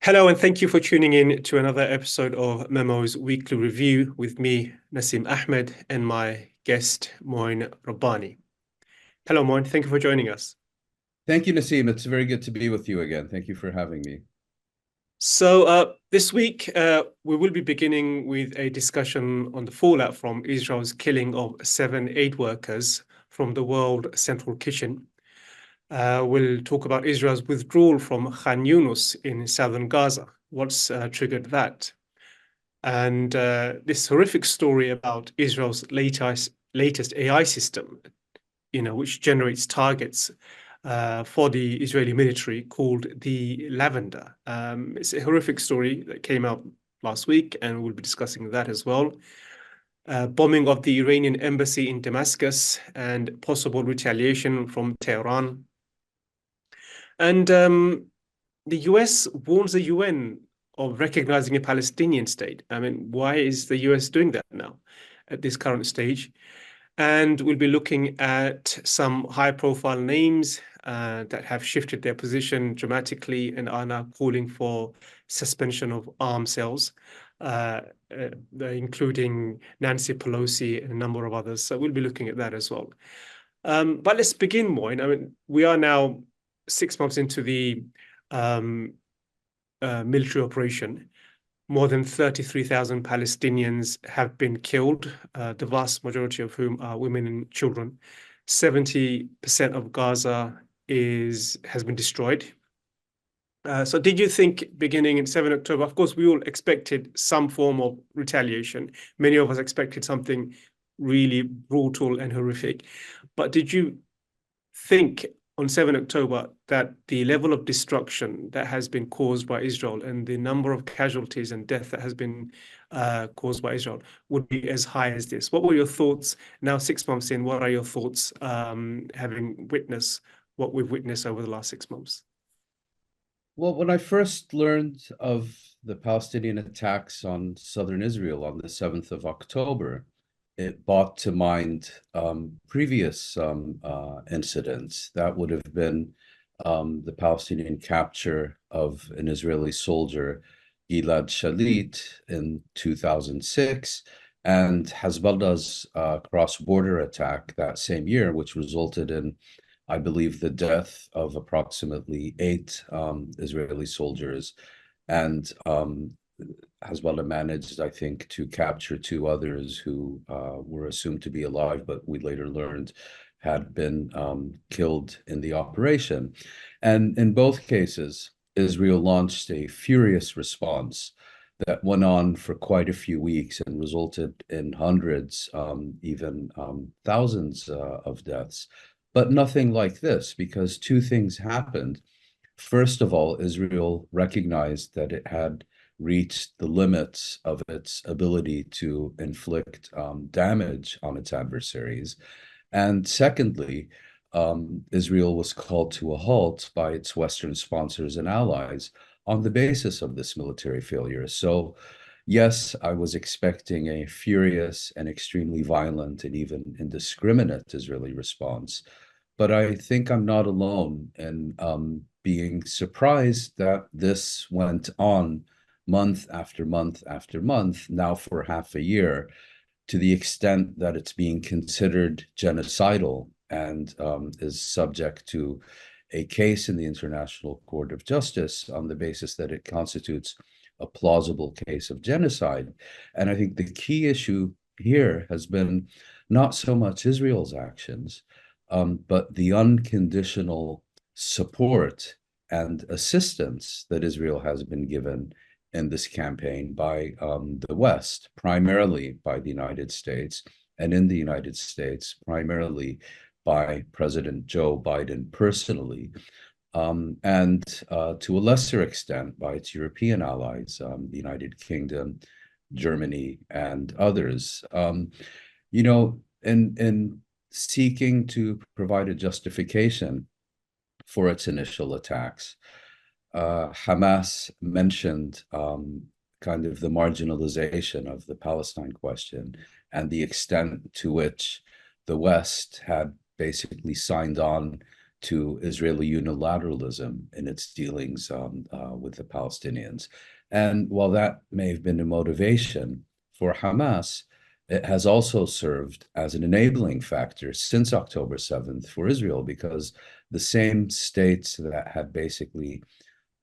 Hello, and thank you for tuning in to another episode of MEMO's Weekly Review with me, Nasim Ahmed, and my guest, Mouin Rabbani. Hello, Mouin. Thank you for joining us. Thank you, Nasim. It's very good to be with you again. Thank you for having me. This week, we will be beginning with a discussion on the fallout from Israel's killing of seven aid workers from the World Central Kitchen. We'll talk about Israel's withdrawal from Khan Yunis in southern Gaza. What's triggered that? And this horrific story about Israel's latest AI system, which generates targets for the Israeli military called the Lavender. It's a horrific story that came out last week, and we'll be discussing that as well. Bombing of the Iranian embassy in Damascus and possible retaliation from Tehran. And the US warns the UN of recognizing a Palestinian state. I mean, why is the US doing that now at this current stage? And we'll be looking at some high-profile names that have shifted their position dramatically and are now calling for suspension of arms sales, including Nancy Pelosi and a number of others. So we'll be looking at that as well. But let's begin, Moin. I mean, we are now 6 months into the military operation. More than 33,000 Palestinians have been killed, the vast majority of whom are women and children. 70% of Gaza has been destroyed. So did you think beginning in 7 October, of course, we all expected some form of retaliation. Many of us expected something really brutal and horrific. But did you think on 7 October that the level of destruction that has been caused by Israel and the number of casualties and death that has been caused by Israel would be as high as this? What were your thoughts now, 6 months in? What are your thoughts having witnessed what we've witnessed over the last 6 months? Well, when I first learned of the Palestinian attacks on southern Israel on the 7th of October, it brought to mind previous incidents. That would have been the Palestinian capture of an Israeli soldier, Gilad Shalit, in 2006, and Hezbollah's cross-border attack that same year, which resulted in, I believe, the death of approximately eight Israeli soldiers. And Hezbollah managed, I think, to capture two others who were assumed to be alive, but we later learned had been killed in the operation. And in both cases, Israel launched a furious response that went on for quite a few weeks and resulted in hundreds, even thousands of deaths. But nothing like this, because two things happened. First of all, Israel recognized that it had reached the limits of its ability to inflict damage on its adversaries. And secondly, Israel was called to a halt by its Western sponsors and allies on the basis of this military failure. So, yes, I was expecting a furious and extremely violent and even indiscriminate Israeli response. But I think I'm not alone in being surprised that this went on month after month after month, now for half a year, to the extent that it's being considered genocidal and is subject to a case in the International Court of Justice on the basis that it constitutes a plausible case of genocide. And I think the key issue here has been not so much Israel's actions, but the unconditional support and assistance that Israel has been given in this campaign by the West, primarily by the United States, and in the United States, primarily by President Joe Biden personally, and to a lesser extent by its European allies, the United Kingdom, Germany, and others. In seeking to provide a justification for its initial attacks, Hamas mentioned kind of the marginalization of the Palestine question and the extent to which the West had basically signed on to Israeli unilateralism in its dealings with the Palestinians. And while that may have been a motivation for Hamas, it has also served as an enabling factor since October 7th for Israel, because the same states that had basically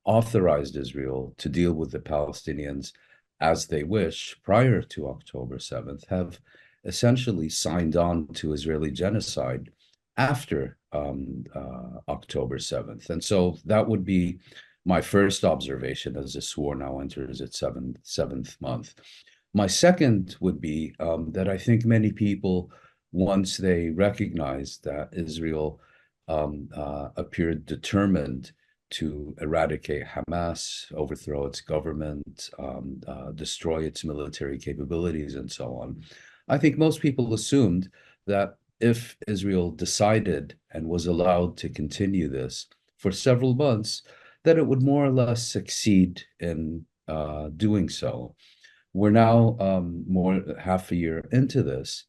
authorized Israel to deal with the Palestinians as they wish prior to October 7th have essentially signed on to Israeli genocide after October 7th. And so that would be my first observation as this war now enters its seventh month. My second would be that I think many people, once they recognized that Israel appeared determined to eradicate Hamas, overthrow its government, destroy its military capabilities, and so on, I think most people assumed that if Israel decided and was allowed to continue this for several months, that it would more or less succeed in doing so. We're now more half a year into this,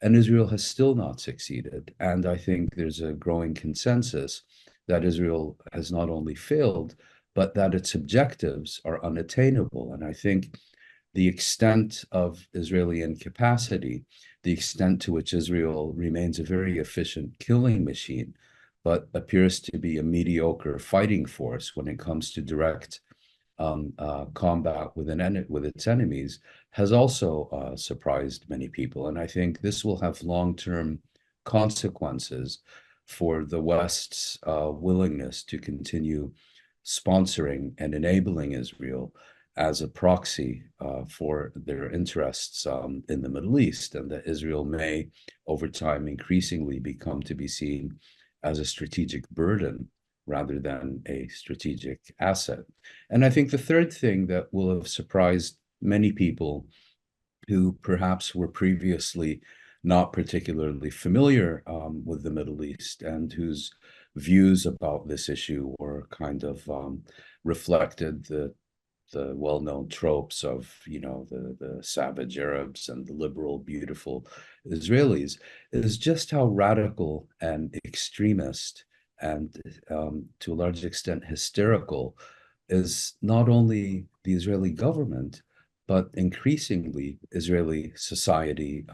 and Israel has still not succeeded. And I think there's a growing consensus that Israel has not only failed, but that its objectives are unattainable. And I think the extent of Israeli incapacity, the extent to which Israel remains a very efficient killing machine, but appears to be a mediocre fighting force when it comes to direct combat with its enemies, has also surprised many people. And I think this will have long-term consequences for the West's willingness to continue sponsoring and enabling Israel as a proxy for their interests in the Middle East, and that Israel may, over time, increasingly become to be seen as a strategic burden rather than a strategic asset. And I think the third thing that will have surprised many people who perhaps were previously not particularly familiar with the Middle East and whose views about this issue were kind of reflected the well-known tropes of, the savage Arabs and the liberal, beautiful Israelis, is just how radical and extremist and to a large extent hysterical is not only the Israeli government, but increasingly Israeli society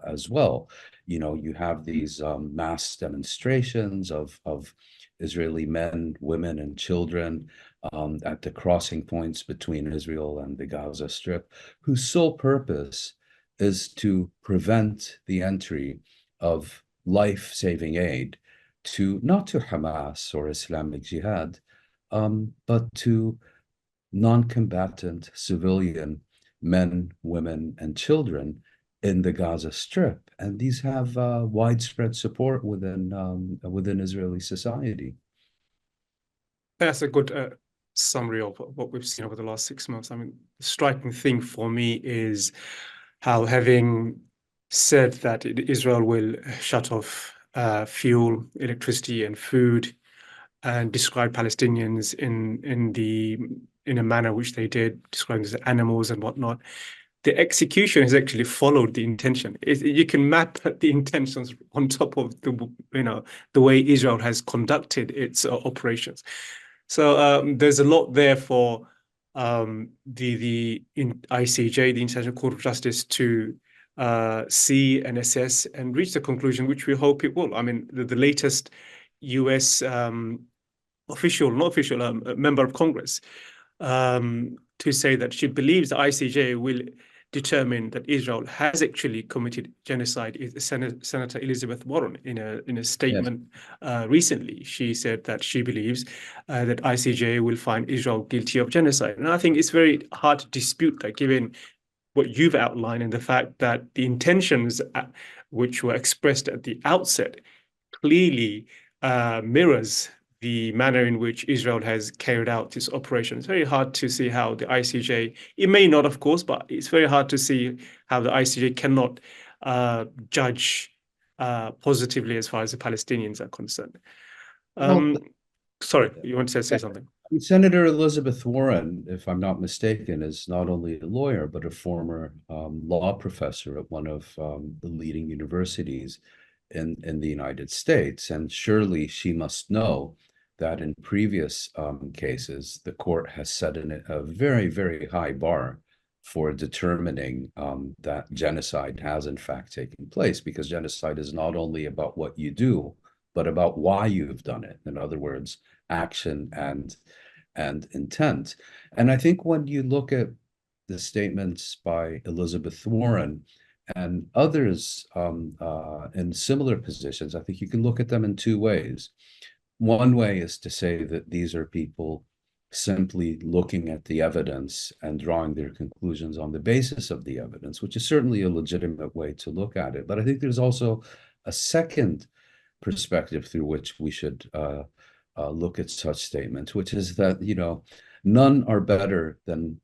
as well. You have these mass demonstrations of Israeli men, women, and children at the crossing points between Israel and the Gaza Strip, whose sole purpose is to prevent the entry of life-saving aid not to Hamas or Islamic Jihad, but to non-combatant civilian men, women, and children in the Gaza Strip. And these have widespread support within Israeli society. That's a good summary of what we've seen over the last 6 months. I mean, the striking thing for me is how, having said that Israel will shut off fuel, electricity, and food, and describe Palestinians in a manner which they did, describing them as animals and whatnot, the execution has actually followed the intention. You can map the intentions on top of the way Israel has conducted its operations. So there's a lot there for the ICJ, the International Court of Justice, to see and assess and reach the conclusion, which we hope it will. I mean, the latest US member of Congress, to say that she believes the ICJ will determine that Israel has actually committed genocide is Senator Elizabeth Warren. In a statement recently, she said that she believes that ICJ will find Israel guilty of genocide. And I think it's very hard to dispute that, given what you've outlined and the fact that the intentions which were expressed at the outset clearly mirrors the manner in which Israel has carried out this operation. It's very hard to see how the ICJ, it may not, of course, but it's very hard to see how the ICJ cannot judge positively as far as the Palestinians are concerned. Sorry, you want to say something? Senator Elizabeth Warren, if I'm not mistaken, is not only a lawyer, but a former law professor at one of the leading universities in the United States. And surely she must know that in previous cases, the court has set a very, very high bar for determining that genocide has in fact taken place, because genocide is not only about what you do, but about why you've done it. In other words, action and intent. And I think when you look at the statements by Elizabeth Warren and others in similar positions, I think you can look at them in two ways. One way is to say that these are people simply looking at the evidence and drawing their conclusions on the basis of the evidence, which is certainly a legitimate way to look at it. But I think there's also a second perspective through which we should look at such statements, which is that, you know, none are better than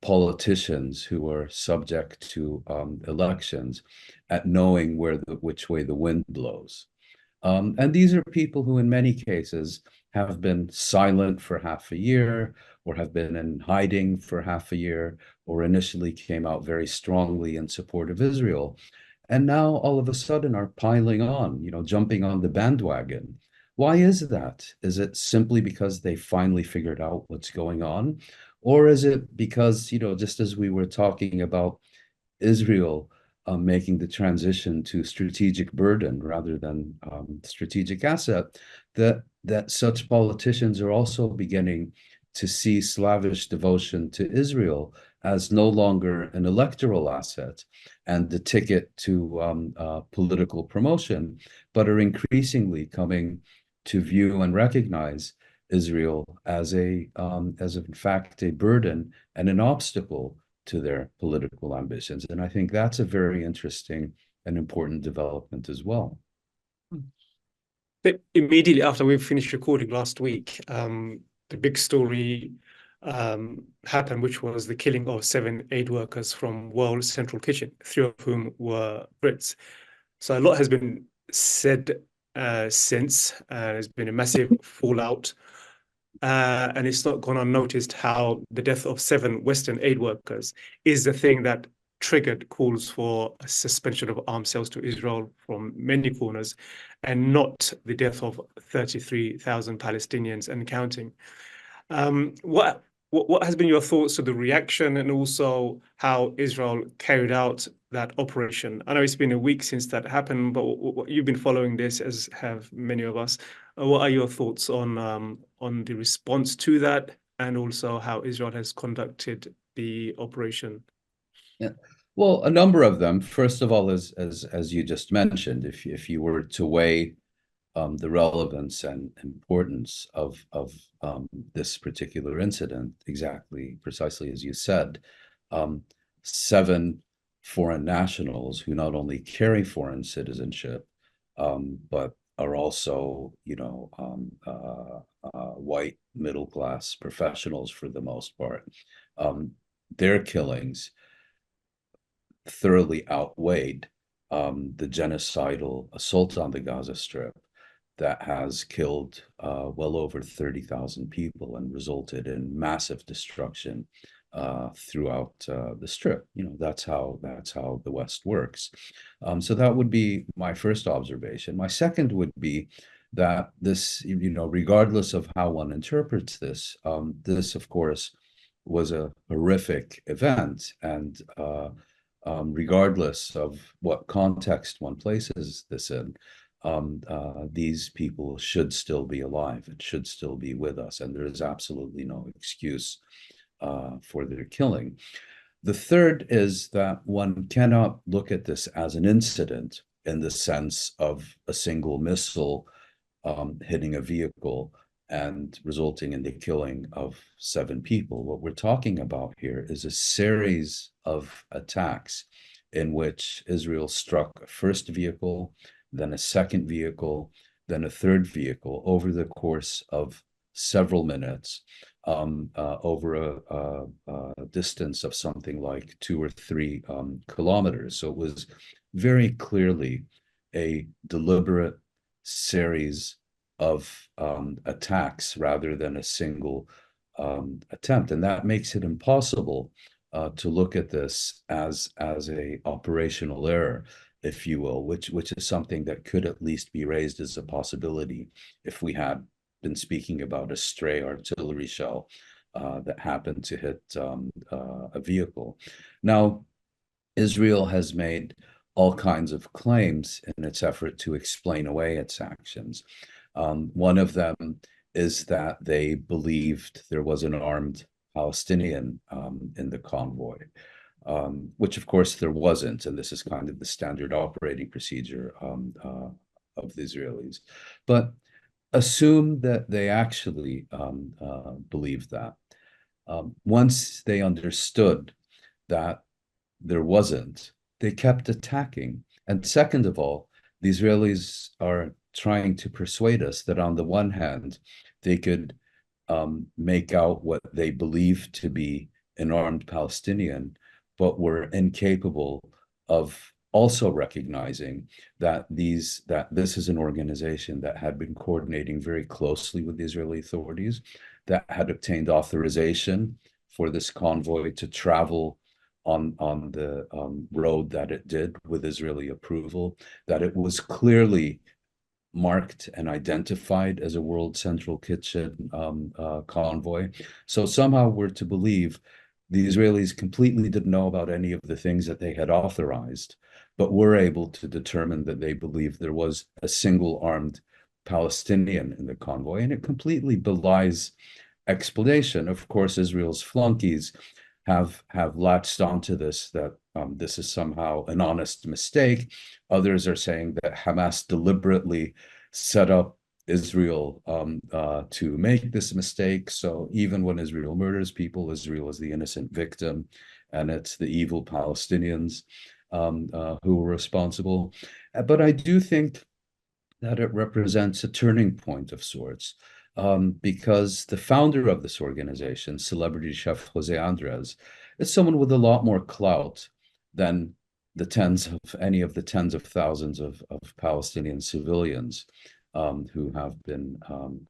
politicians who are subject to elections at knowing which way the wind blows. And these are people who, in many cases, have been silent for half a year, or have been in hiding for half a year, or initially came out very strongly in support of Israel, and now all of a sudden are piling on, you know, jumping on the bandwagon. Why is that? Is it simply because they finally figured out what's going on? Or is it because, you know, just as we were talking about Israel making the transition to strategic burden rather than strategic asset, that such politicians are also beginning to see slavish devotion to Israel as no longer an electoral asset and the ticket to political promotion, but are increasingly coming to view and recognize Israel as in fact a burden and an obstacle to their political ambitions. And I think that's a very interesting and important development as well. But immediately after we finished recording last week, the big story happened, which was the killing of 7 aid workers from World Central Kitchen, 3 of whom were Brits. So a lot has been said since. There's been a massive fallout. And it's not gone unnoticed how the death of 7 Western aid workers is the thing that triggered calls for a suspension of arms sales to Israel from many corners, and not the death of 33,000 Palestinians and counting. What has been your thoughts to the reaction, and also how Israel carried out that operation? I know it's been a week since that happened, but you've been following this, as have many of us. What are your thoughts on the response to that, and also how Israel has conducted the operation? Yeah. Well, a number of them. First of all, as you just mentioned, if you were to weigh the relevance and importance of this particular incident, precisely as you said, 7 foreign nationals who not only carry foreign citizenship, but are also, you know, white middle-class professionals for the most part. Their killings thoroughly outweighed the genocidal assault on the Gaza Strip that has killed well over 30,000 people and resulted in massive destruction throughout the Strip. You know, that's how the West works. So that would be my first observation. My second would be that this, you know, regardless of how one interprets this, this of course was a horrific event, and regardless of what context one places this in, these people should still be alive and should still be with us, and there is absolutely no excuse for their killing. The third is that one cannot look at this as an incident in the sense of a single missile hitting a vehicle and resulting in the killing of 7 people. What we're talking about here is a series of attacks in which Israel struck a first vehicle, then a second vehicle, then a third vehicle over the course of several minutes, over a distance of something like 2 or 3 kilometers. So it was very clearly a deliberate series of attacks rather than a single attempt. And that makes it impossible to look at this as a operational error. if you will, which is something that could at least be raised as a possibility if we had been speaking about a stray artillery shell that happened to hit a vehicle. Now, Israel has made all kinds of claims in its effort to explain away its actions. One of them is that they believed there was an armed Palestinian in the convoy, which of course there wasn't, and this is kind of the standard operating procedure of the Israelis. But assume that they actually believed that. Once they understood that there wasn't, they kept attacking. And second of all, the Israelis are trying to persuade us that on the one hand, they could make out what they believe to be an armed Palestinian, but were incapable of also recognizing that this is an organization that had been coordinating very closely with the Israeli authorities, that had obtained authorization for this convoy to travel on the road that it did with Israeli approval, that it was clearly marked and identified as a World Central Kitchen convoy. So somehow we're to believe the Israelis completely didn't know about any of the things that they had authorized, but were able to determine that they believed there was a single armed Palestinian in the convoy, and it completely belies explanation. Of course, Israel's flunkies have latched onto this, that this is somehow an honest mistake. Others are saying that Hamas deliberately set up Israel to make this mistake. So even when Israel murders people, Israel is the innocent victim, and it's the evil Palestinians who were responsible. But I do think that it represents a turning point of sorts, because the founder of this organization, celebrity chef Jose Andres, is someone with a lot more clout than any of the tens of thousands of Palestinian civilians who have been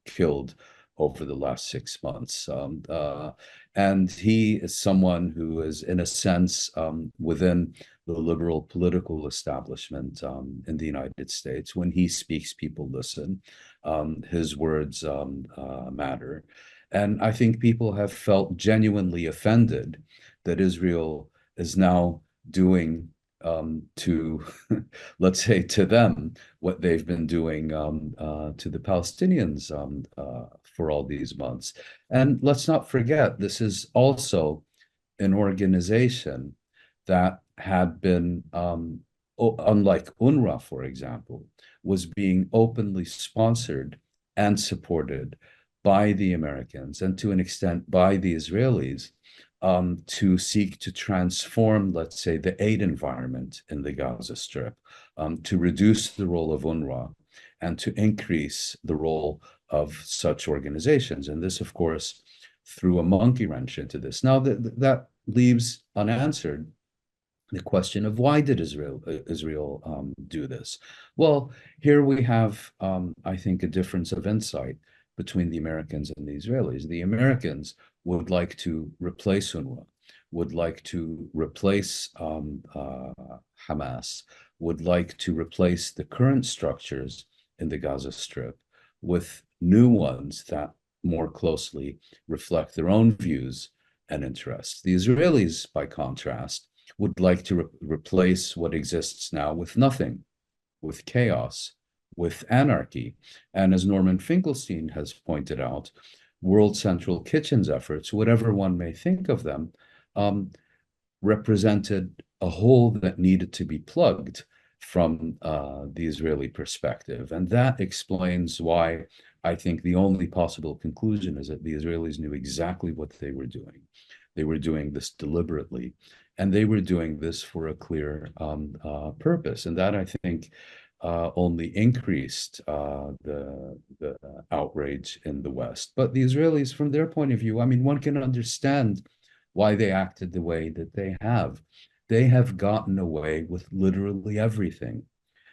killed over the last 6 months. And he is someone who is, in a sense, within the liberal political establishment in the United States. When he speaks, people listen. His words matter. And I think people have felt genuinely offended that Israel is now doing to, let's say, to them, what they've been doing to the Palestinians for all these months. And let's not forget, this is also an organization that had been, unlike UNRWA, for example, was being openly sponsored and supported by the Americans and to an extent by the Israelis to seek to transform, let's say, the aid environment in the Gaza Strip, to reduce the role of UNRWA and to increase the role of such organizations. And this, of course, threw a monkey wrench into this. Now, that leaves unanswered the question of why did Israel do this? Well, here we have, I think, a difference of insight between the Americans and the Israelis. The Americans would like to replace UNRWA, would like to replace Hamas, would like to replace the current structures in the Gaza Strip with new ones that more closely reflect their own views and interests. The Israelis, by contrast, would like to replace what exists now with nothing, with chaos, with anarchy. And as Norman Finkelstein has pointed out, World Central Kitchen's efforts, whatever one may think of them, represented a hole that needed to be plugged from the Israeli perspective. And that explains why I think the only possible conclusion is that the Israelis knew exactly what they were doing. They were doing this deliberately, and they were doing this for a clear purpose. And that, I think, only increased the outrage in the West. But the Israelis, from their point of view, I mean, one can understand why they acted the way that they have. They have gotten away with literally everything.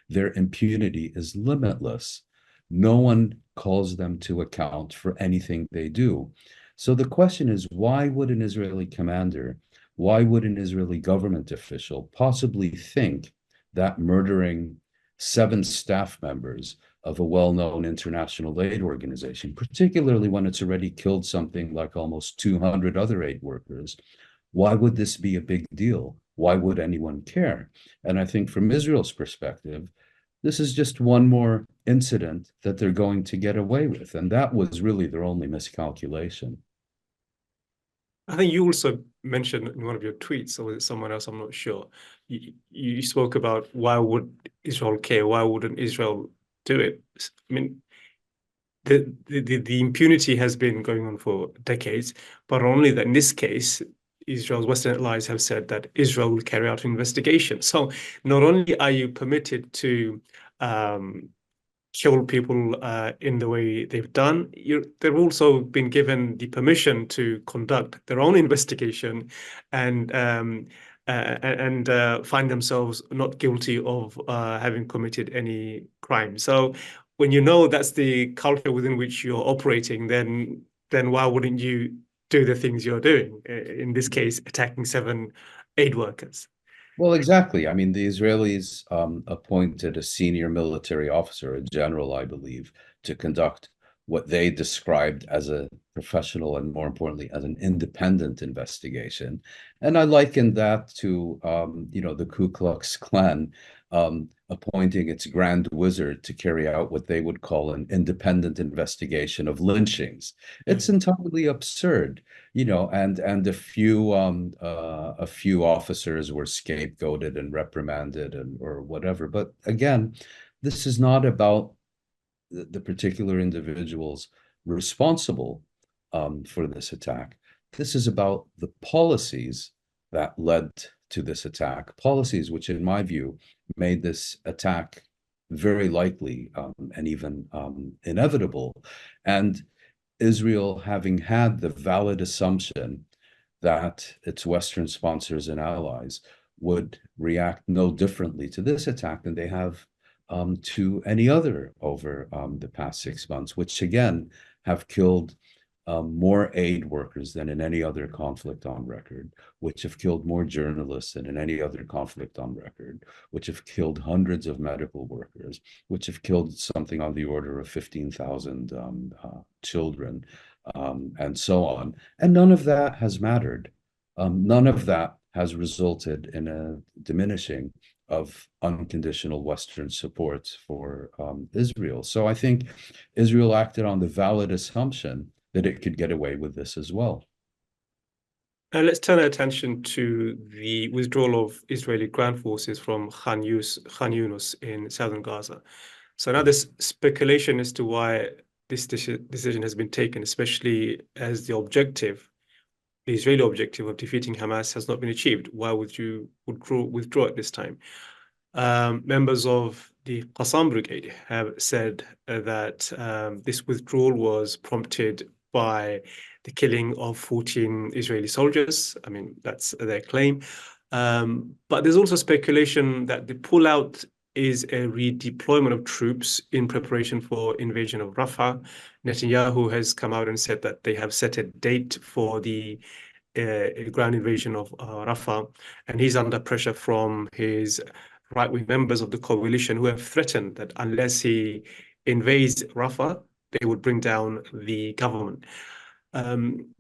Their impunity is limitless. No one calls them to account for anything they do. So the question is, why would an Israeli commander, why would an Israeli government official possibly think that murdering 7 staff members of a well-known international aid organization, particularly when it's already killed something like almost 200 other aid workers, why would this be a big deal? Why would anyone care? And I think from Israel's perspective, this is just one more incident that they're going to get away with. And that was really their only miscalculation. I think you also mentioned in one of your tweets, or was it someone else? I'm not sure. You spoke about why would Israel care? Why wouldn't Israel do it? I mean, the impunity has been going on for decades, but only that in this case, Israel's Western allies have said that Israel will carry out an investigation. So not only are you permitted to kill people in the way they've done, they've also been given the permission to conduct their own investigation and find themselves not guilty of having committed any crime. So when you know that's the culture within which you're operating, then why wouldn't you do the things you're doing? In this case, attacking 7 aid workers. Well, exactly. I mean, the Israelis appointed a senior military officer, a general, I believe, to conduct what they described as a professional and, more importantly, as an independent investigation. And I likened that to, the Ku Klux Klan appointing its grand wizard to carry out what they would call an independent investigation of lynchings. It's entirely absurd. And a few officers were scapegoated and reprimanded or whatever. But again, this is not about the particular individuals responsible for this attack. This is about the policies that led to this attack, policies which, in my view, made this attack very likely and even inevitable. And Israel, having had the valid assumption that its Western sponsors and allies would react no differently to this attack than they have to any other over the past 6 months, which again have killed more aid workers than in any other conflict on record, which have killed more journalists than in any other conflict on record, which have killed hundreds of medical workers, which have killed something on the order of 15,000 children, and so on. And none of that has mattered. None of that has resulted in a diminishing of unconditional Western support for Israel. So I think Israel acted on the valid assumption that it could get away with this as well. Let's turn our attention to the withdrawal of Israeli ground forces from Khan Yunis in southern Gaza. So now there's speculation as to why this decision has been taken, especially as the Israeli objective of defeating Hamas has not been achieved. Why would you withdraw at this time? Members of the Qassam Brigade have said that this withdrawal was prompted by the killing of 14 Israeli soldiers. I mean, that's their claim. But there's also speculation that the pullout is a redeployment of troops in preparation for invasion of Rafah. Netanyahu has come out and said that they have set a date for the ground invasion of Rafah, and he's under pressure from his right-wing members of the coalition who have threatened that unless he invades Rafah, they would bring down the government.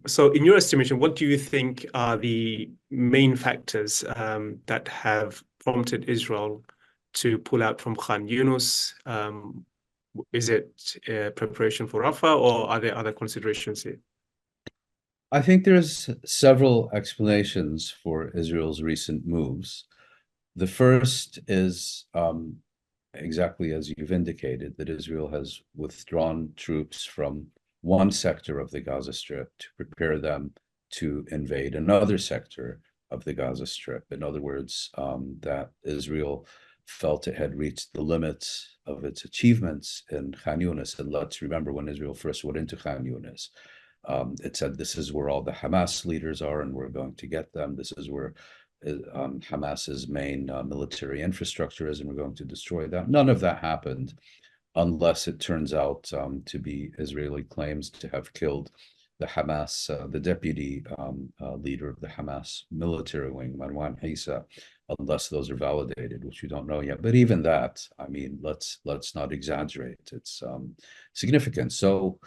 So in your estimation, what do you think are the main factors that have prompted Israel to pull out from Khan Yunis? Is it preparation for Rafah, or are there other considerations here? I think there's several explanations for Israel's recent moves. The first is exactly as you've indicated, that Israel has withdrawn troops from one sector of the Gaza Strip to prepare them to invade another sector of the Gaza Strip. In other words, that Israel felt it had reached the limits of its achievements in Khan Yunis. And let's remember, when Israel first went into Khan Yunis, it said, this is where all the Hamas leaders are, and we're going to get them. This is where Hamas's main military infrastructure is, and we're going to destroy that. None of that happened, unless it turns out to be Israeli claims to have killed the Hamas, the deputy leader of the Hamas military wing, Mouin Rabbani, unless those are validated, which we don't know yet. But even that, I mean, let's not exaggerate. It's significant. So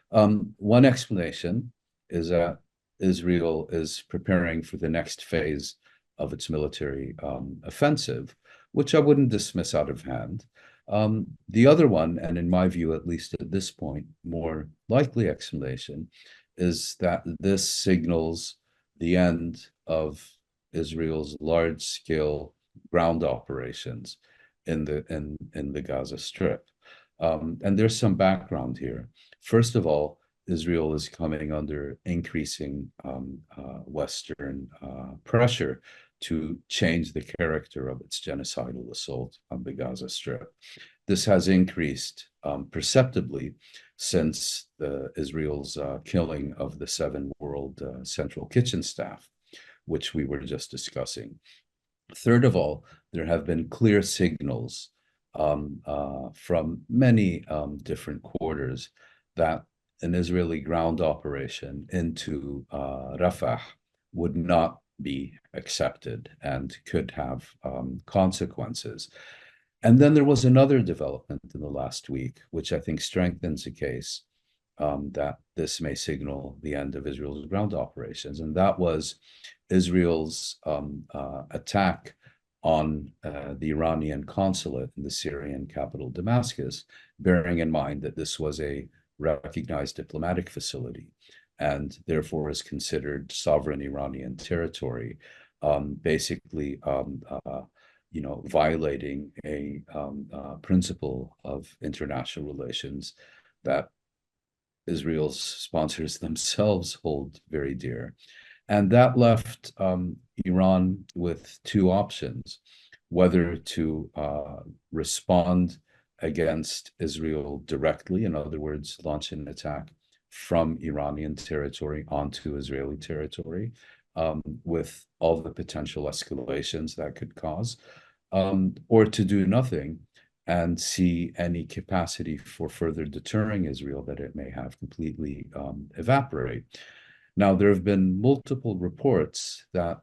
one explanation is that Israel is preparing for the next phase of its military offensive, which I wouldn't dismiss out of hand. The other one, and in my view, at least at this point, more likely explanation, is that this signals the end of Israel's large-scale ground operations in the Gaza Strip. And there's some background here. First of all, Israel is coming under increasing Western pressure to change the character of its genocidal assault on the Gaza Strip. This has increased perceptibly since Israel's killing of the 7 World Central Kitchen staff, which we were just discussing. Third of all, there have been clear signals from many different quarters that an Israeli ground operation into Rafah would not be accepted and could have consequences. And then there was another development in the last week, which I think strengthens the case that this may signal the end of Israel's ground operations. And that was Israel's attack on the Iranian consulate in the Syrian capital, Damascus, bearing in mind that this was a recognized diplomatic facility and therefore is considered sovereign Iranian territory, basically violating a principle of international relations that Israel's sponsors themselves hold very dear. And that left Iran with 2 options, whether to respond against Israel directly, in other words, launch an attack from Iranian territory onto Israeli territory, with all the potential escalations that could cause, or to do nothing and see any capacity for further deterring Israel that it may have completely evaporate. Now, there have been multiple reports that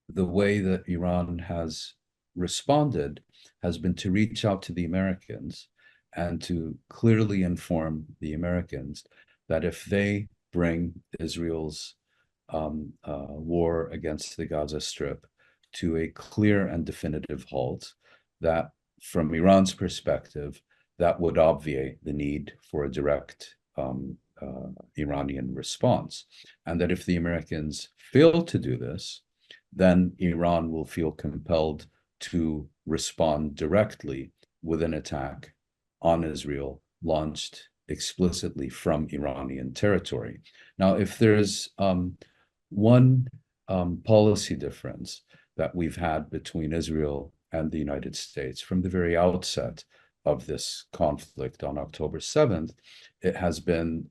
the way that Iran has responded has been to reach out to the Americans and to clearly inform the Americans that if they bring Israel's war against the Gaza Strip to a clear and definitive halt, that from Iran's perspective, that would obviate the need for a direct Iranian response. And that if the Americans fail to do this, then Iran will feel compelled to respond directly with an attack on Israel launched explicitly from Iranian territory. Now, if there's one policy difference that we've had between Israel and the United States from the very outset of this conflict on October 7th, it has been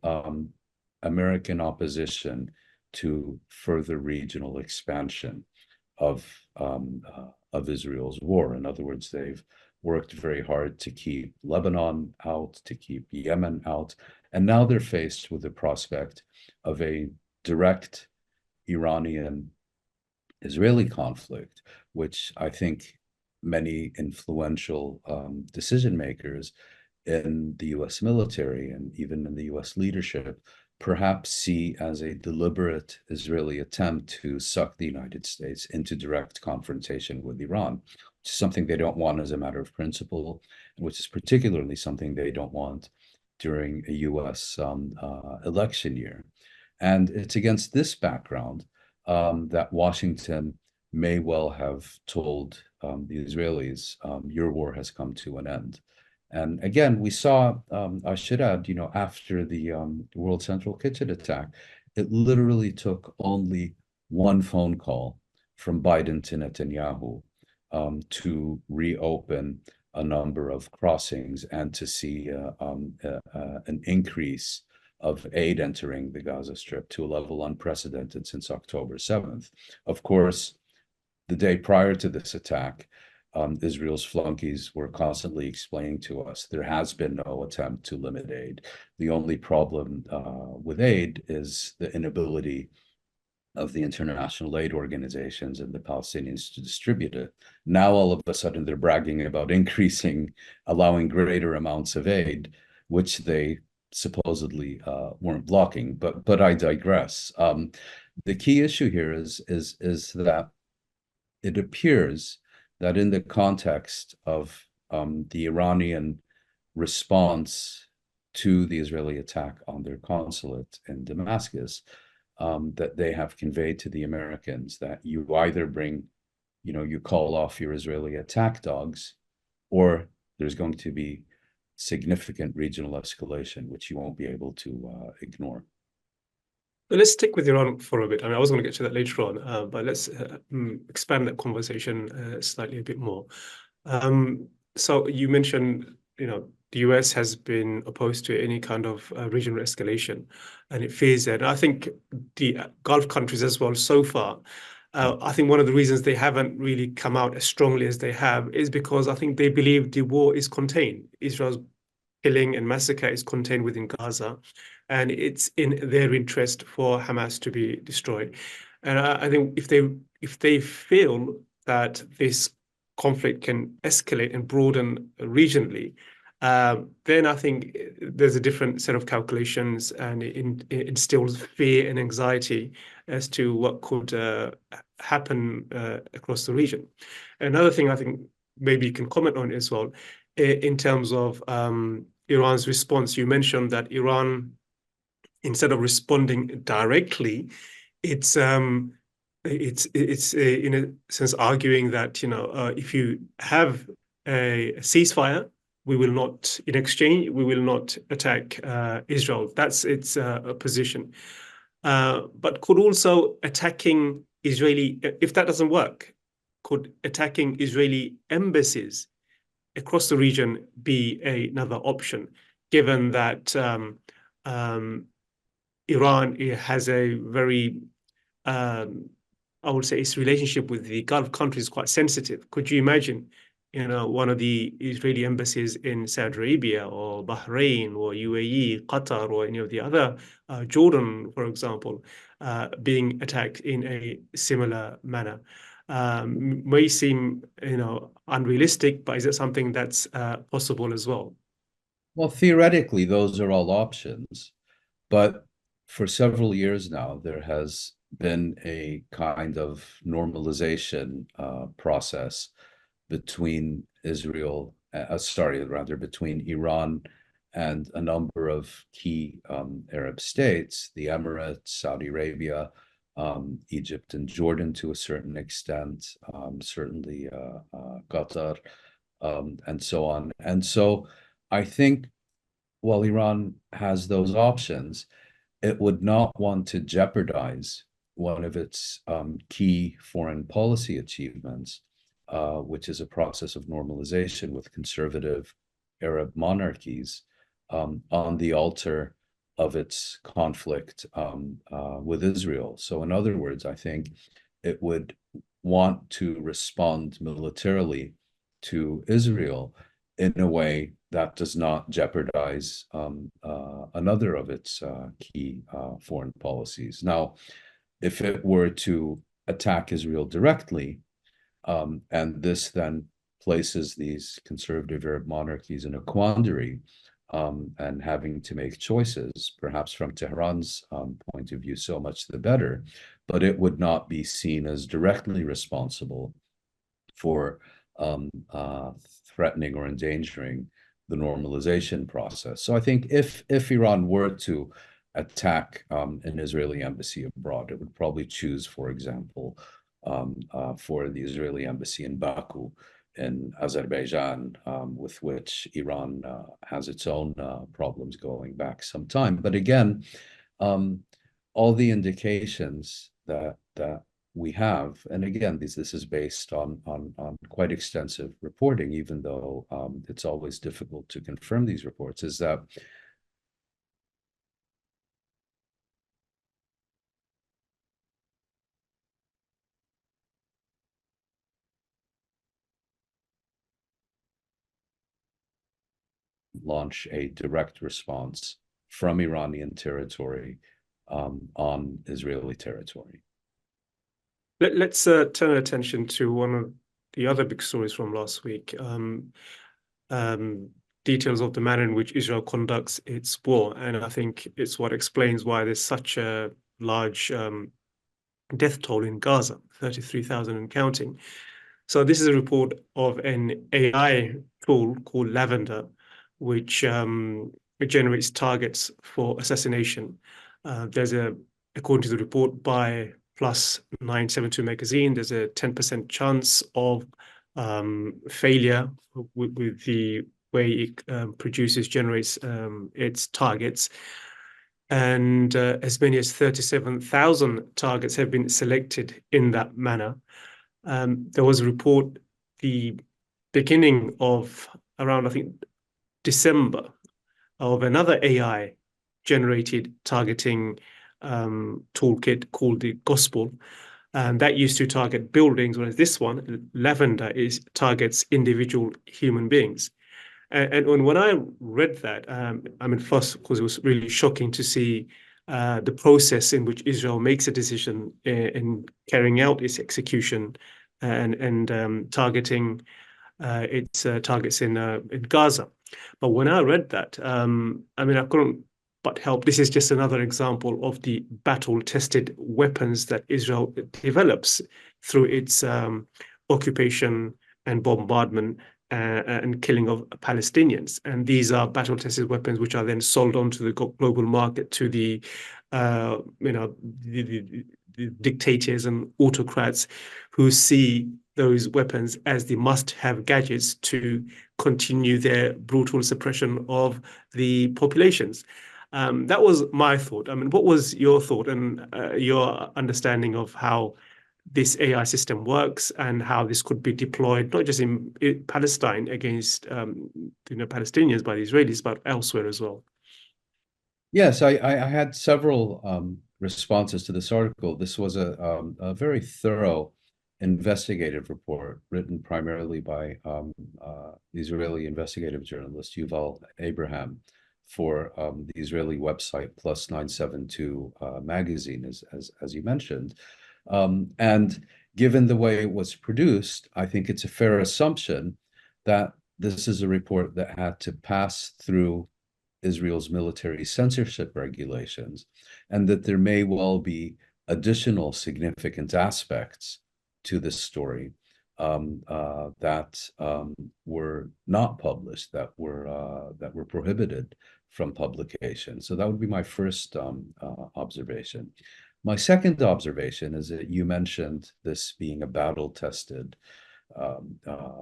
American opposition to further regional expansion of Israel's war. In other words, they've worked very hard to keep Lebanon out, to keep Yemen out, and now they're faced with the prospect of a direct Iranian-Israeli conflict, which I think many influential decision makers in the US military and even in the US leadership perhaps see as a deliberate Israeli attempt to suck the United States into direct confrontation with Iran, which is something they don't want as a matter of principle, which is particularly something they don't want during a US election year. And it's against this background that Washington may well have told the Israelis, your war has come to an end. And again, we saw, I should add, after the World Central Kitchen attack, it literally took only one phone call from Biden to Netanyahu to reopen a number of crossings and to see an increase of aid entering the Gaza Strip to a level unprecedented since October 7th. Of course, the day prior to this attack, Israel's flunkies were constantly explaining to us there has been no attempt to limit aid. The only problem with aid is the inability of the international aid organizations and the Palestinians to distribute it. Now, all of a sudden, they're bragging about allowing greater amounts of aid, which they supposedly weren't blocking. But I digress. The key issue here is that it appears that in the context of the Iranian response to the Israeli attack on their consulate in Damascus, that they have conveyed to the Americans that you either you call off your Israeli attack dogs, or there's going to be significant regional escalation, which you won't be able to ignore. But let's stick with Iran for a bit. I mean, I was going to get to that later on, but let's expand that conversation slightly a bit more. So you mentioned, the US has been opposed to any kind of regional escalation, and it fears that. And I think the Gulf countries as well so far. I think one of the reasons they haven't really come out as strongly as they have is because I think they believe the war is contained. Israel's killing and massacre is contained within Gaza, and it's in their interest for Hamas to be destroyed. And I think if they feel that this conflict can escalate and broaden regionally, then I think there's a different set of calculations, and it instills fear and anxiety as to what could happen across the region. Another thing I think maybe you can comment on as well, in terms of Iran's response. You mentioned that Iran, instead of responding directly, it's in a sense arguing that if you have a ceasefire, we will not, in exchange, we will not attack Israel. That's its position. But could also attacking Israeli, if that doesn't work, could attacking Israeli embassies across the region be another option, given that Iran has a very, I would say, its relationship with the Gulf countries is quite sensitive. Could you imagine, one of the Israeli embassies in Saudi Arabia or Bahrain or UAE, Qatar, or any of the other, Jordan, for example, being attacked in a similar manner? May seem, unrealistic, but is it something that's possible as well? Well, theoretically, those are all options, but for several years now, there has been a kind of normalization process between between Iran and a number of key Arab states, the Emirates, Saudi Arabia, Egypt and Jordan to a certain extent, certainly Qatar, and so on. And so I think while Iran has those options, it would not want to jeopardize one of its key foreign policy achievements, which is a process of normalization with conservative Arab monarchies, on the altar of its conflict with Israel. So, in other words, I think it would want to respond militarily to Israel in a way that does not jeopardize another of its key foreign policies. Now, if it were to attack Israel directly, and this then places these conservative Arab monarchies in a quandary, and having to make choices, perhaps from Tehran's point of view, so much the better, but it would not be seen as directly responsible for threatening or endangering the normalization process. So I think if Iran were to attack an Israeli embassy abroad, it would probably choose, for example, for the Israeli embassy in Baku in Azerbaijan, with which Iran has its own problems going back some time. But again, all the indications that we have, and again, this is based on quite extensive reporting, even though it's always difficult to confirm these reports, is that launch a direct response from Iranian territory on Israeli territory. Let's turn attention to one of the other big stories from last week. Um, Details of the manner in which Israel conducts its war, and I think it's what explains why there's such a large death toll in Gaza, 33,000 and counting. So this is a report of an AI tool called Lavender, which it generates targets for assassination. According to the report by Plus 972 magazine, there's a 10% chance of failure with the way it generates its targets. And as many as 37,000 targets have been selected in that manner. There was a report the beginning of around, I think, December of another AI generated targeting toolkit called the Gospel. And that used to target buildings, whereas this one, Lavender, targets individual human beings. And when I read that, I mean, first, of course, it was really shocking to see the process in which Israel makes a decision in carrying out its execution and targeting its targets in Gaza. But when I read that, I mean, I couldn't but help. This is just another example of the battle-tested weapons that Israel develops through its occupation and bombardment and killing of Palestinians. And these are battle-tested weapons which are then sold onto the global market to the, the dictators and autocrats who see those weapons as the must-have gadgets to continue their brutal suppression of the populations. That was my thought. I mean, what was your thought and your understanding of how this AI system works and how this could be deployed, not just in Palestine against Palestinians by the Israelis, but elsewhere as well? Yes, I had several responses to this article. This was a very thorough investigative report written primarily by the Israeli investigative journalist Yuval Abraham for the Israeli website Plus 972 magazine, as you mentioned. And given the way it was produced, I think it's a fair assumption that this is a report that had to pass through Israel's military censorship regulations, and that there may well be additional significant aspects to this story that were not published, that were prohibited from publication. So that would be my first observation. My second observation is that you mentioned this being a battle-tested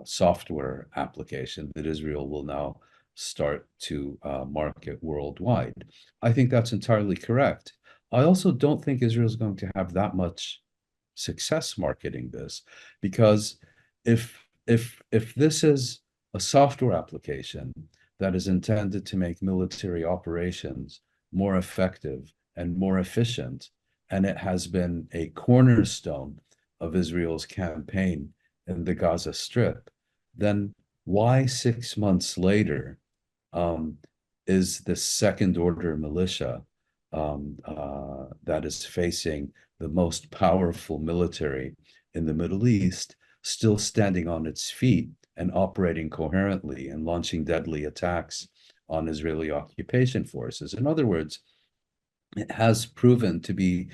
software application that Israel will now start to market worldwide. I think that's entirely correct. I also don't think Israel is going to have that much success marketing this, because if this is a software application that is intended to make military operations more effective and more efficient, and it has been a cornerstone of Israel's campaign in the Gaza Strip, then why 6 months later is the second order militia that is facing the most powerful military in the Middle East still standing on its feet and operating coherently and launching deadly attacks on Israeli occupation forces? In other words, it has proven to be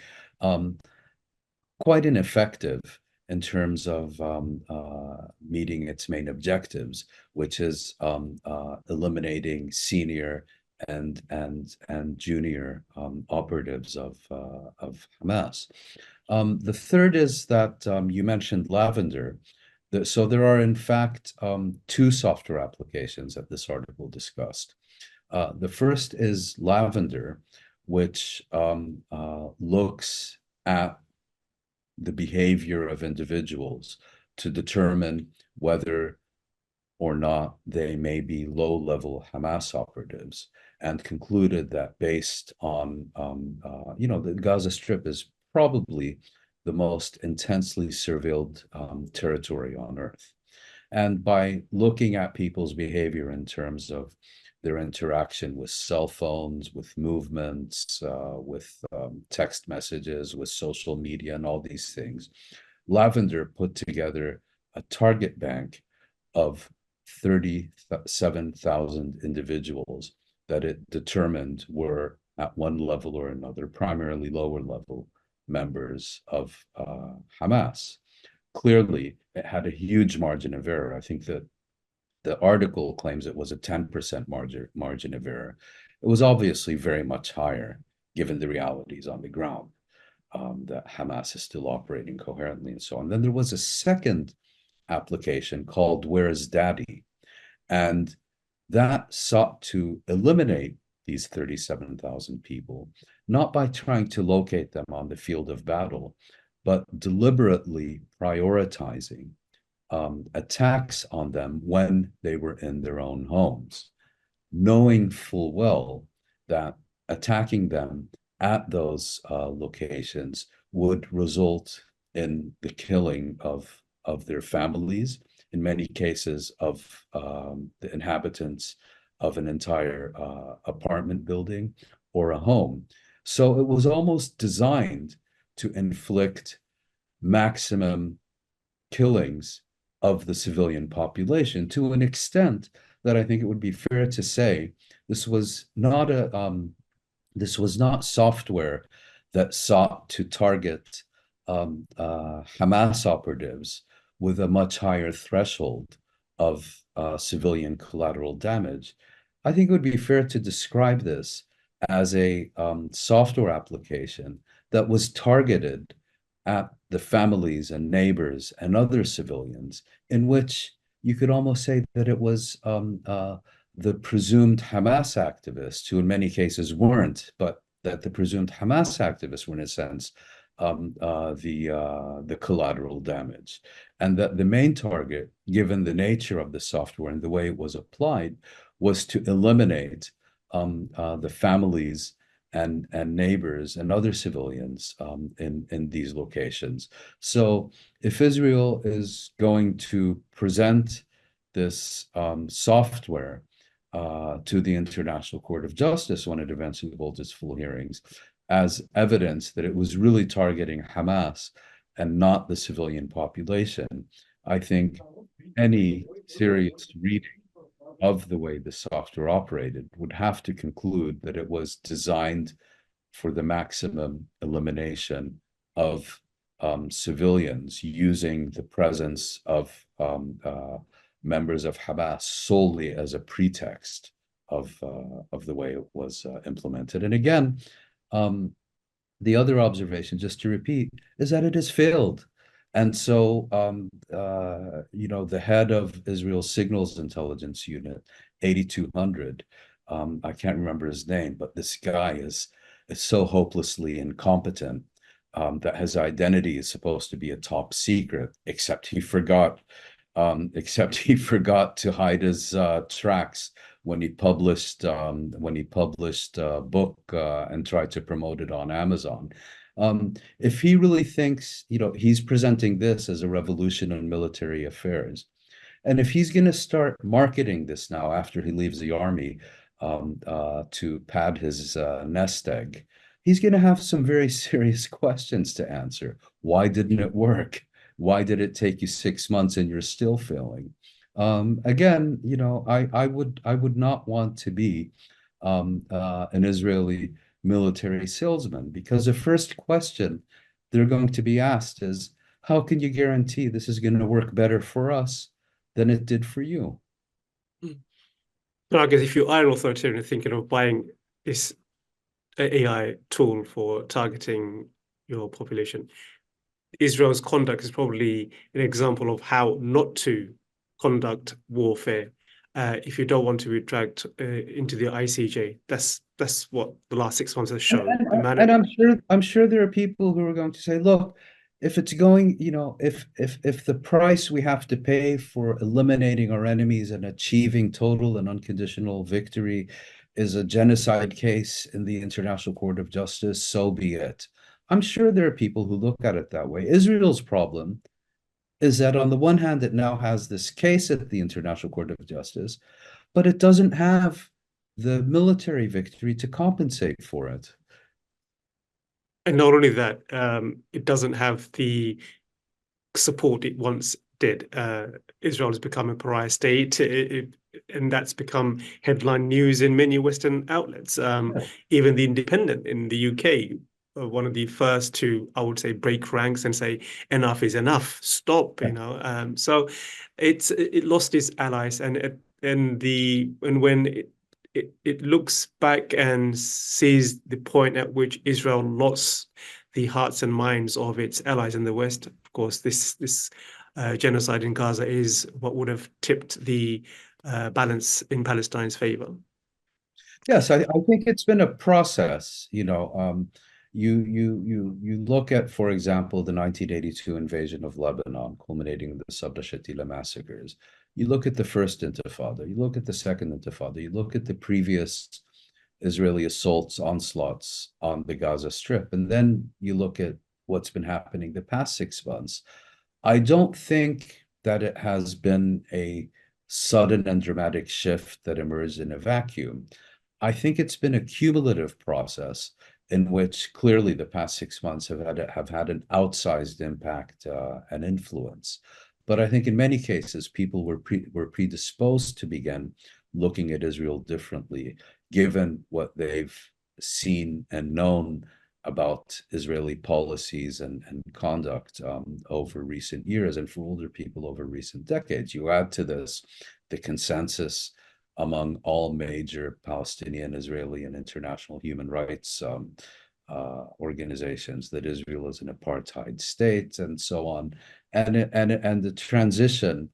quite ineffective in terms of meeting its main objectives, which is eliminating senior and junior operatives of Hamas. The third is that you mentioned Lavender. So there are, in fact, two software applications that this article discussed. The first is Lavender, which looks at the behavior of individuals to determine whether or not they may be low-level Hamas operatives, and concluded that based on, the Gaza Strip is probably the most intensely surveilled territory on Earth. And by looking at people's behavior in terms of their interaction with cell phones, with movements, with text messages, with social media, and all these things, Lavender put together a target bank of 37,000 individuals that it determined were at one level or another, primarily lower level members of Hamas. Clearly, it had a huge margin of error. I think that the article claims it was a 10% margin of error. It was obviously very much higher, given the realities on the ground, that Hamas is still operating coherently and so on. Then there was a second application called Where is Daddy? And that sought to eliminate these 37,000 people, not by trying to locate them on the field of battle, but deliberately prioritizing attacks on them when they were in their own homes, knowing full well that attacking them at those locations would result in the killing of their families, in many cases of the inhabitants of an entire apartment building or a home. So it was almost designed to inflict maximum killings of the civilian population to an extent that I think it would be fair to say this was not software that sought to target Hamas operatives with a much higher threshold of civilian collateral damage. I think it would be fair to describe this as a software application that was targeted at the families and neighbors and other civilians, in which you could almost say that it was the presumed Hamas activists, who in many cases weren't, but that the presumed Hamas activists were, in a sense, the collateral damage. And that the main target, given the nature of the software and the way it was applied, was to eliminate the families and neighbors and other civilians in these locations. So if Israel is going to present this software to the International Court of Justice when it eventually holds its full hearings as evidence that it was really targeting Hamas and not the civilian population, I think any serious reading of the way the software operated would have to conclude that it was designed for the maximum elimination of civilians, using the presence of members of Hamas solely as a pretext of the way it was implemented. And again, the other observation, just to repeat, is that it has failed. And so, the head of Israel's Signals Intelligence Unit, 8200, I can't remember his name, but this guy is so hopelessly incompetent that his identity is supposed to be a top secret, except he forgot to hide his tracks when he published a book and tried to promote it on Amazon. If he really thinks, he's presenting this as a revolution in military affairs, and if he's going to start marketing this now after he leaves the army to pad his nest egg, he's going to have some very serious questions to answer. Why didn't it work? Why did it take you 6 months and you're still failing? Again, I would not want to be an Israeli military salesman, because the first question they're going to be asked is, how can you guarantee this is going to work better for us than it did for you? I guess if you are an authoritarian thinking of buying this AI tool for targeting your population, Israel's conduct is probably an example of how not to conduct warfare. If you don't want to be dragged into the ICJ, that's what the last 6 months has shown. And I'm sure there are people who are going to say, look, if it's going, if the price we have to pay for eliminating our enemies and achieving total and unconditional victory is a genocide case in the International Court of Justice, so be it. I'm sure there are people who look at it that way. Israel's problem is that on the one hand, it now has this case at the International Court of Justice, but it doesn't have the military victory to compensate for it. And not only that, it doesn't have support it once did. Israel has become a pariah state, and that's become headline news in many Western outlets. Even The Independent in the UK, one of the first to, I would say, break ranks and say enough is enough, stop. So it lost its allies, and when it looks back and sees the point at which Israel lost the hearts and minds of its allies in the West. Of course, this genocide in Gaza is what would have tipped the balance in Palestine's favor. Yes, I think it's been a process. You look at, for example, the 1982 invasion of Lebanon, culminating in the Sabra Shatila massacres. You look at the first Intifada. You look at the second Intifada. You look at the previous Israeli assaults, onslaughts on the Gaza Strip, and then you look at what's been happening the past 6 months. I don't think that it has been a sudden and dramatic shift that emerged in a vacuum. I think it's been a cumulative process in which clearly the past 6 months have had an outsized impact and influence. But I think in many cases, people were predisposed to begin looking at Israel differently, given what they've seen and known about Israeli policies and conduct over recent years, and for older people over recent decades. You add to this the consensus among all major Palestinian, Israeli, and international human rights organizations that Israel is an apartheid state, and so on, and the transition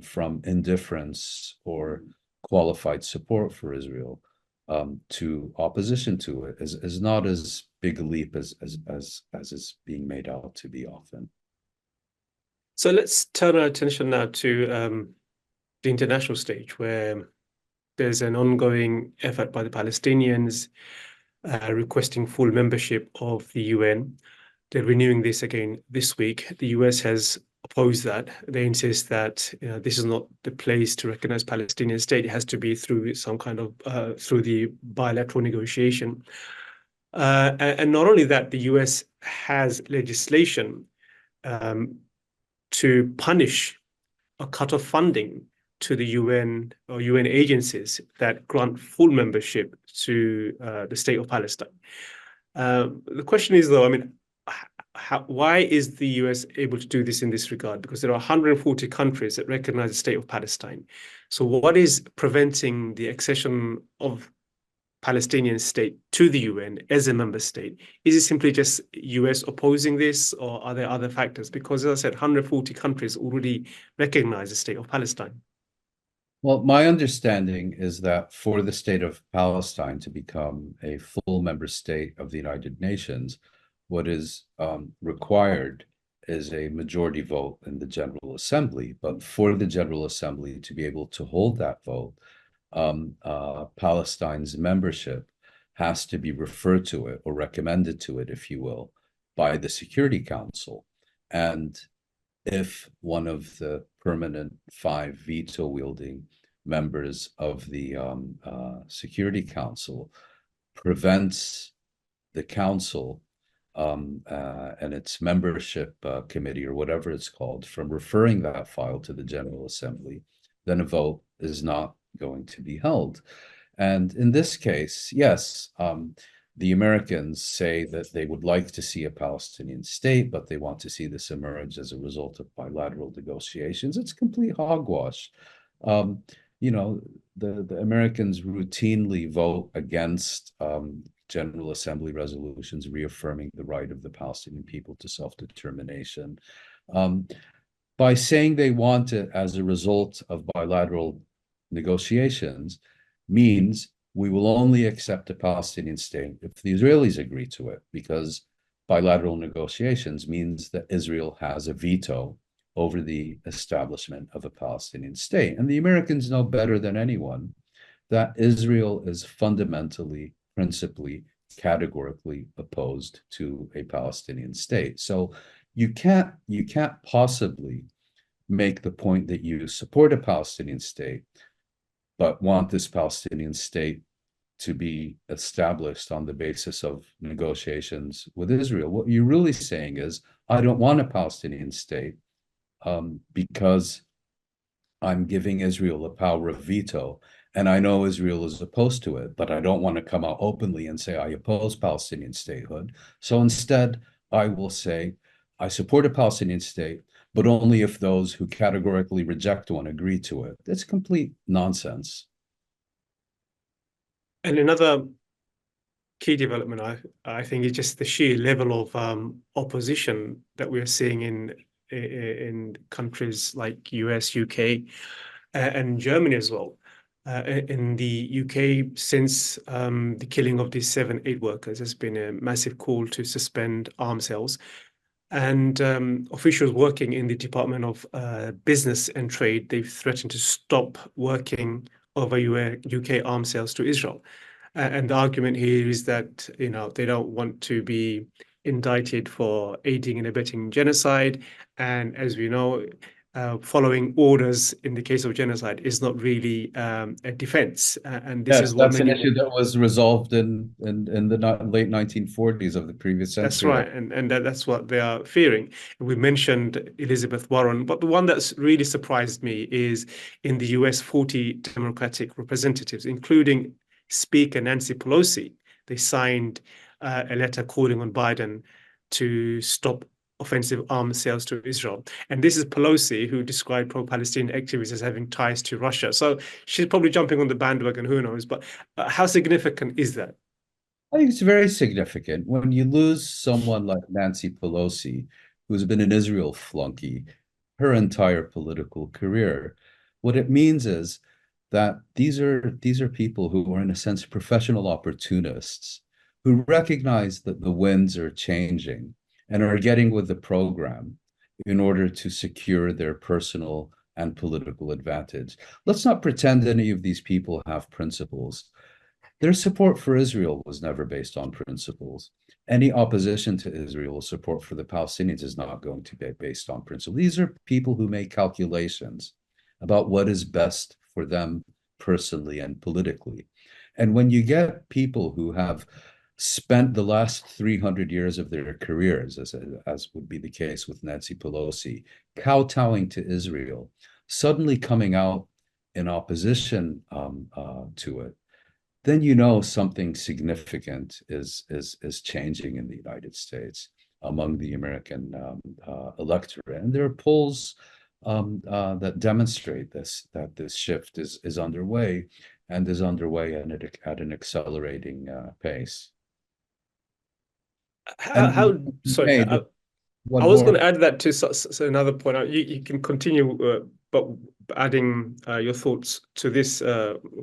from indifference or qualified support for Israel to opposition to it is not as big a leap as is being made out to be often. So let's turn our attention now to the international stage, where there's an ongoing effort by the Palestinians requesting full membership of the UN. They're renewing this again this week. The US has opposed that. They insist that this is not the place to recognize Palestinian state. It has to be through some kind of through the bilateral negotiation. And not only that, the US has legislation to punish or cut off funding to the UN or UN agencies that grant full membership to the state of Palestine. The question is, though, I mean, why is the US able to do this in this regard? Because there are 140 countries that recognize the state of Palestine. So what is preventing the accession of Palestinian state to the UN as a member state? Is it simply just US opposing this, or are there other factors? Because, as I said, 140 countries already recognize the state of Palestine. Well, my understanding is that for the state of Palestine to become a full member state of the United Nations, what is required is a majority vote in the General Assembly. But for the General Assembly to be able to hold that vote, Palestine's membership has to be referred to it or recommended to it, if you will, by the Security Council. And if one of the permanent 5 veto-wielding members of the Security Council prevents the council and its membership committee, or whatever it's called, from referring that file to the General Assembly, then a vote is not going to be held. And in this case, yes, the Americans say that they would like to see a Palestinian state, but they want to see this emerge as a result of bilateral negotiations. It's complete hogwash. The Americans routinely vote against General Assembly resolutions reaffirming the right of the Palestinian people to self-determination. By saying they want it as a result of bilateral negotiations means we will only accept a Palestinian state if the Israelis agree to it, because bilateral negotiations means that Israel has a veto over the establishment of a Palestinian state. And the Americans know better than anyone that Israel is fundamentally, principally, categorically opposed to a Palestinian state. So you can't possibly make the point that you support a Palestinian state, but want this Palestinian state to be established on the basis of negotiations with Israel. What you're really saying is, I don't want a Palestinian state because I'm giving Israel a power of veto. And I know Israel is opposed to it, but I don't want to come out openly and say I oppose Palestinian statehood. So instead, I will say I support a Palestinian state, but only if those who categorically reject one agree to it. It's complete nonsense. And another key development, I think, is just the sheer level of opposition that we're seeing in countries like US, UK, and Germany as well. In the UK, since the killing of these 7 aid workers, there's been a massive call to suspend arms sales. And officials working in the Department of Business and Trade, they've threatened to stop working over UK arms sales to Israel. And the argument here is that, they don't want to be indicted for aiding and abetting genocide. And as we know, following orders in the case of genocide is not really a defense. And this Yes, is what that's an many. issue that was resolved in the late 1940s of the previous That's century. right, and that's what they are fearing. We mentioned Elizabeth Warren, but the one that's really surprised me is in the US, 40 Democratic representatives, including Speaker Nancy Pelosi, they signed a letter calling on Biden to stop offensive arms sales to Israel. And this is Pelosi, who described pro-Palestinian activists as having ties to Russia. So she's probably jumping on the bandwagon, who knows? But how significant is that? I think it's very significant when you lose someone like Nancy Pelosi, who's been an Israel flunky her entire political career. What it means is that these are people who are in a sense professional opportunists who recognize that the winds are changing and are getting with the program in order to secure their personal and political advantage. Let's not pretend any of these people have principles. Their support for Israel was never based on principles. Any opposition to Israel or support for the Palestinians is not going to be based on principle. These are people who make calculations about what is best for them personally and politically. And when you get people who have spent the last 300 years of their careers, as would be the case with Nancy Pelosi, kowtowing to Israel, suddenly coming out in opposition to it, then you know something significant is changing in the United States among the American electorate. And there are polls that demonstrate that this shift is underway and is underway at an accelerating pace. How sorry, Hey, I one was going more. to add that to another point. You can continue, but adding your thoughts to this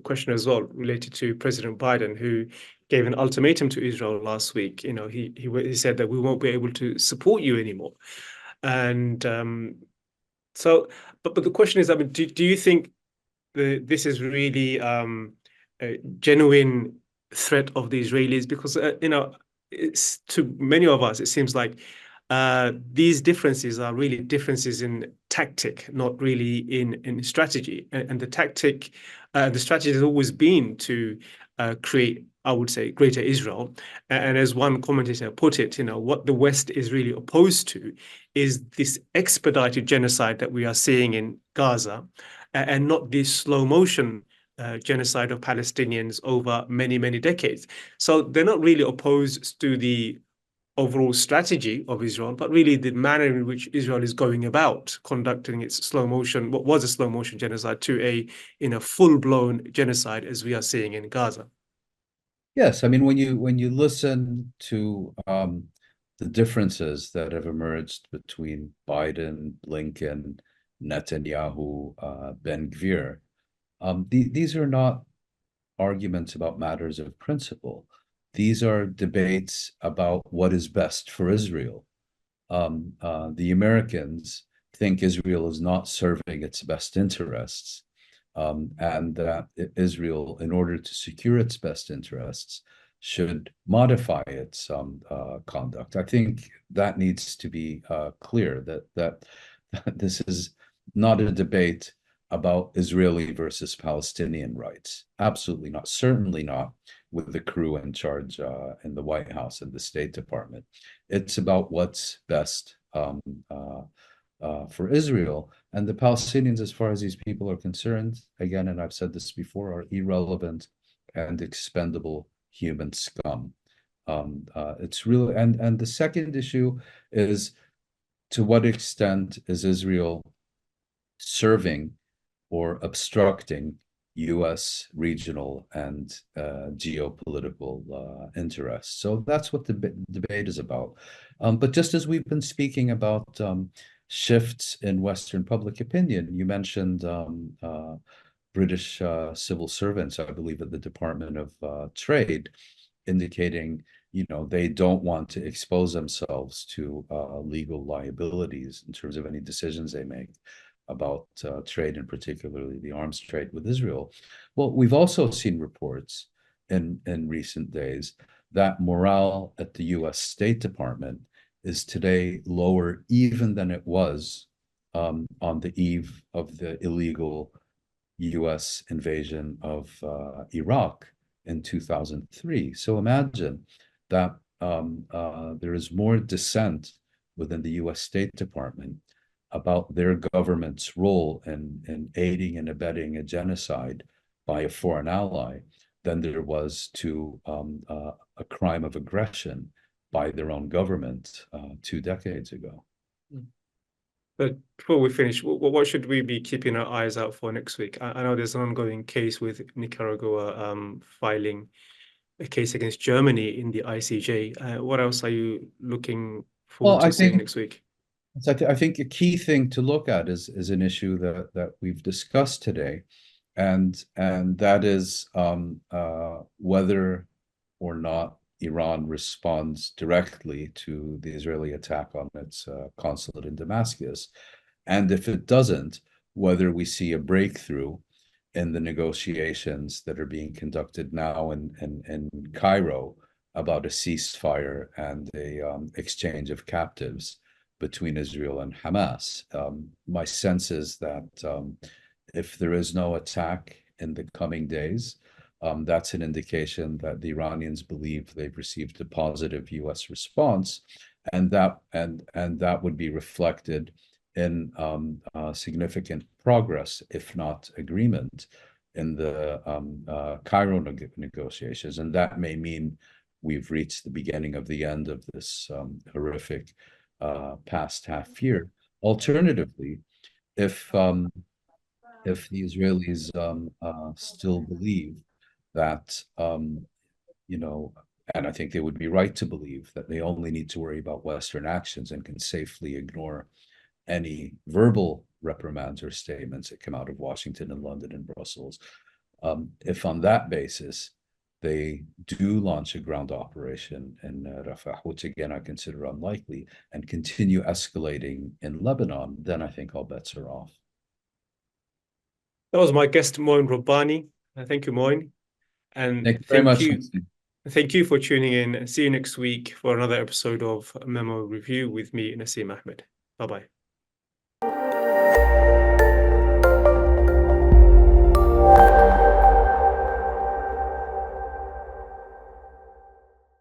question as well, related to President Biden, who gave an ultimatum to Israel last week. He said that we won't be able to support you anymore. And so, but the question is, I mean, do you think this is really a genuine threat of the Israelis? Because it's to many of us, it seems like these differences are really differences in tactic, not really in strategy. And the strategy has always been to create, I would say, greater Israel. And as one commentator put it, what the West is really opposed to is this expedited genocide that we are seeing in Gaza, and not this slow motion genocide of Palestinians over many, many decades. So they're not really opposed to the overall strategy of Israel, but really the manner in which Israel is going about conducting its what was a slow motion genocide, to a full blown genocide as we are seeing in Gaza. Yes, I mean when you listen to the differences that have emerged between Biden, Blinken, Netanyahu, Ben Gvir, these are not arguments about matters of principle. These are debates about what is best for Israel. The Americans think Israel is not serving its best interests, and that Israel, in order to secure its best interests, should modify its conduct. I think that needs to be clear that this is not a debate about Israeli versus Palestinian rights. Absolutely not. Certainly not with the crew in charge in the White House and the State Department. It's about what's best for Israel. And the Palestinians, as far as these people are concerned, again, and I've said this before, are irrelevant and expendable human scum. It's really, and the second issue is, to what extent is Israel serving or obstructing U.S. regional and geopolitical interests? So that's what the debate is about. But just as we've been speaking about shifts in Western public opinion, you mentioned British civil servants, I believe, at the Department of Trade, indicating, they don't want to expose themselves to legal liabilities in terms of any decisions they make about trade, and particularly the arms trade with Israel. Well, we've also seen reports in recent days that morale at the U.S. State Department is today lower even than it was on the eve of the illegal U.S. invasion of Iraq in 2003. So imagine that there is more dissent within the U.S. State Department about their government's role in aiding and abetting a genocide by a foreign ally than there was to a crime of aggression by their own government 2 decades ago. But before we finish, what should we be keeping our eyes out for next week? I know there's an ongoing case with Nicaragua filing a case against Germany in the ICJ. What else are you looking forward to seeing next week? I think a key thing to look at is an issue that we've discussed today, and that is whether or not Iran responds directly to the Israeli attack on its consulate in Damascus, and if it doesn't, whether we see a breakthrough in the negotiations that are being conducted now in Cairo about a ceasefire and a exchange of captives between Israel and Hamas. My sense is that if there is no attack in the coming days, that's an indication that the Iranians believe they've received a positive U.S. response, and that would be reflected in significant progress, if not agreement, in the Cairo negotiations, and that may mean we've reached the beginning of the end of this horrific past half year. Alternatively, if the Israelis still believe that, and I think they would be right to believe that they only need to worry about Western actions and can safely ignore any verbal reprimands or statements that come out of Washington and London and Brussels. If on that basis they do launch a ground operation in Rafah, which again I consider unlikely, and continue escalating in Lebanon, then I think all bets are off. That was my guest, Mouin Rabbani. Thank you, Mouin. And thank you very much. Thank you for tuning in. See you next week for another episode of MEMO Review with me, Nasim Ahmed. Bye-bye.